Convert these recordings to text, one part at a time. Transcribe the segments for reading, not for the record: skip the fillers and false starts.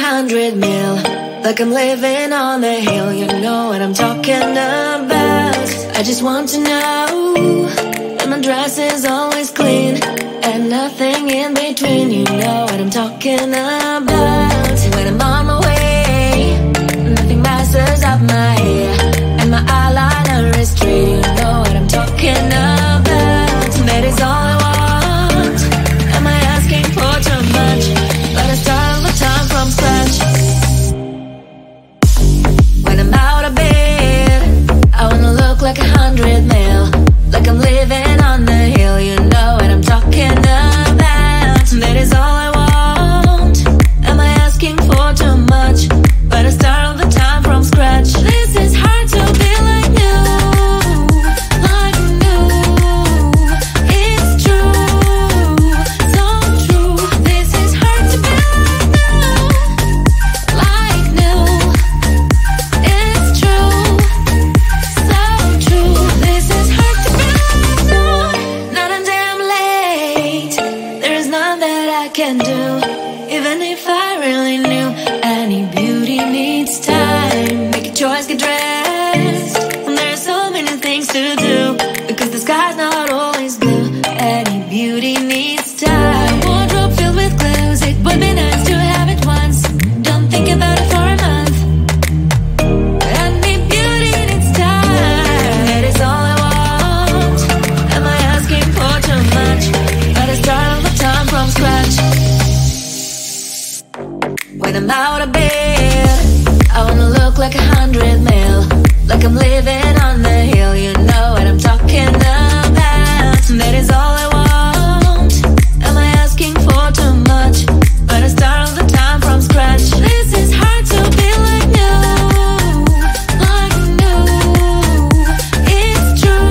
100 mil, like I'm living on the hill. You know what I'm talking about. I just want to know that my dress is always clean and nothing in between. You know what I'm talking about. When I'm on my way, nothing messes up my hair, and my eyeliner is straight. You know what I'm talking about. That is all I want. Am I asking for too much? But I start all the time from scratch. When I'm out of bed, I wanna look like 100 mil, like I'm living on the hill. You know what I'm talking about. That is all I want. Am I asking for too much? But I start all the time from scratch. This is hard to be like new, like new. It's true, so true. This is hard to be like new, it's true, so true. This is hard to be like new. Not a damn late. There is none that I can do, even if I really knew. Any beauty needs time. Make a choice, get dressed, and there are so many things to do, because the sky's not always blue. Any beauty needs time. Wardrobe filled with clothes, it would be nice to have it once. Don't think about it for a month. Any beauty needs time. That is all I want. Am I asking for too much? But I start all the time from scratch. When I'm out of bed, I wanna look like 100 mil, like I'm living on the hill. You know what I'm talking about. That is all I want. Am I asking for too much? But I start all the time from scratch. This is hard to be like new, like new. It's true,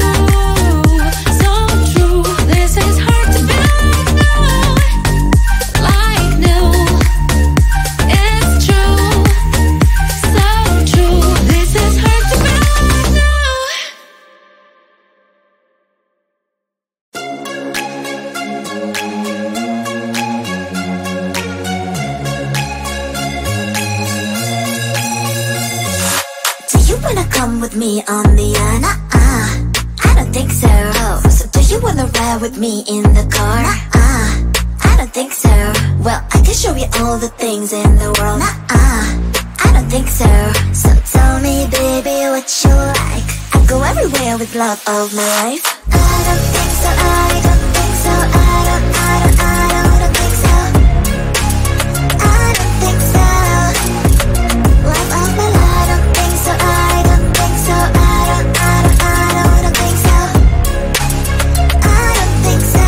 so true. This is hard to be like new, like new. It's true, so true. This is hard to be like new. Do you wanna come with me on the I don't think so. So do you wanna ride with me in the car? I don't think so. Well, I can show you all the things in the world. I don't think so. So tell me, baby, what you like. I go everywhere with love of my life. I don't think so. I don't think so. I don't think so. I don't think so. Love of my life. I don't think so. I don't think so. I don't think so. I don't think so.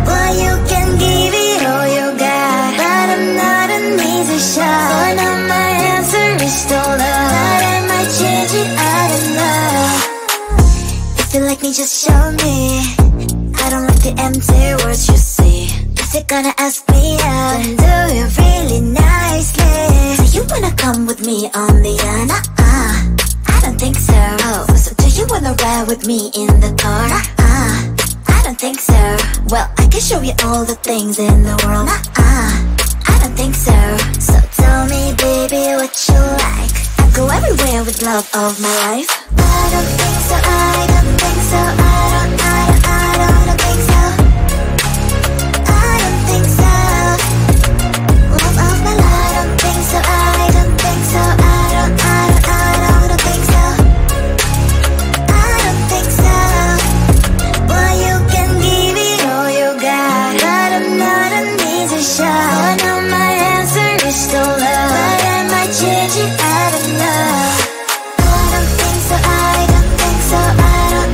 Well, you can give it all you got, but I'm not an easy shot. For now my answer is still no, but I might change it, I don't know. If you like me, just show me. I don't like the empty words you say. If you're gonna ask me out, then do it really nicely. Do you wanna come with me on the I don't think so. So do you wanna ride with me in the car? I don't think so. Well, I can show you all the things in the world. I don't think so. So tell me, baby, what you like. I go everywhere with love of my life. I don't think so. I don't think so. I don't think so. I don't think so. Love of my life. I don't think so. I don't think so. I don't think so. I don't think so. Well, you can give it all you got, but I'm not an easy shot. For now my answer is still love, but I might change it, I don't know. I don't think so. I don't think so. I don't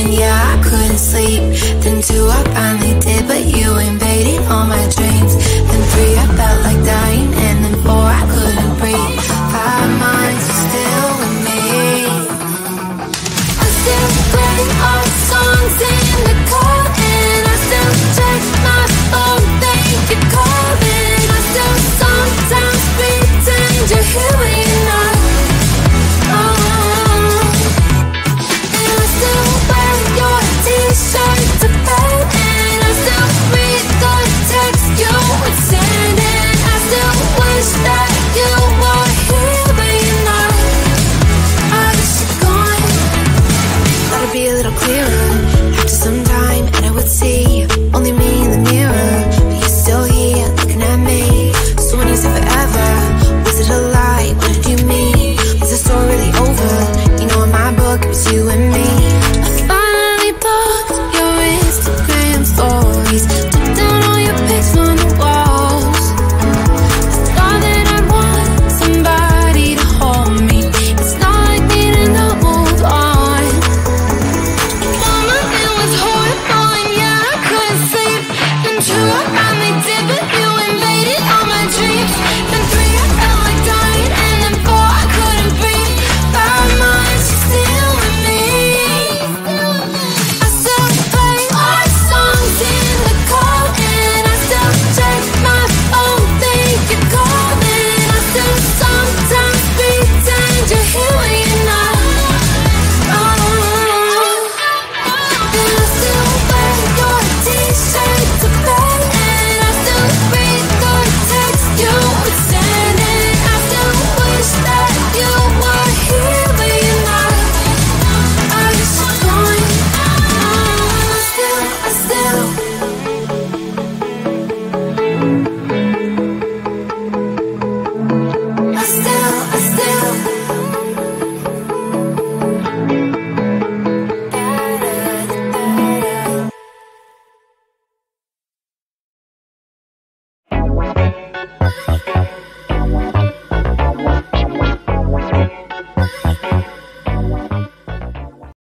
and yeah, I couldn't sleep. Then 2, I finally did, but you invaded all my dreams. Then 3, I felt like dying, and then 4, I couldn't breathe. 5 months, you're still with me. I still play our songs in the car, and I still check my phone, think you're calling. I still sometimes pretend you're here when you're not. And I still wear your t-shirt to bed, and I still read the text you would send, and I still wish that you were here but you're not. I wish you're gone. Thought it'd be a little clearer after some time, and I would see only me in the mirror, but you're still here looking at me. So when you said forever, was it a lie? What did you mean? Was the story really over? You know in my book it was you and me.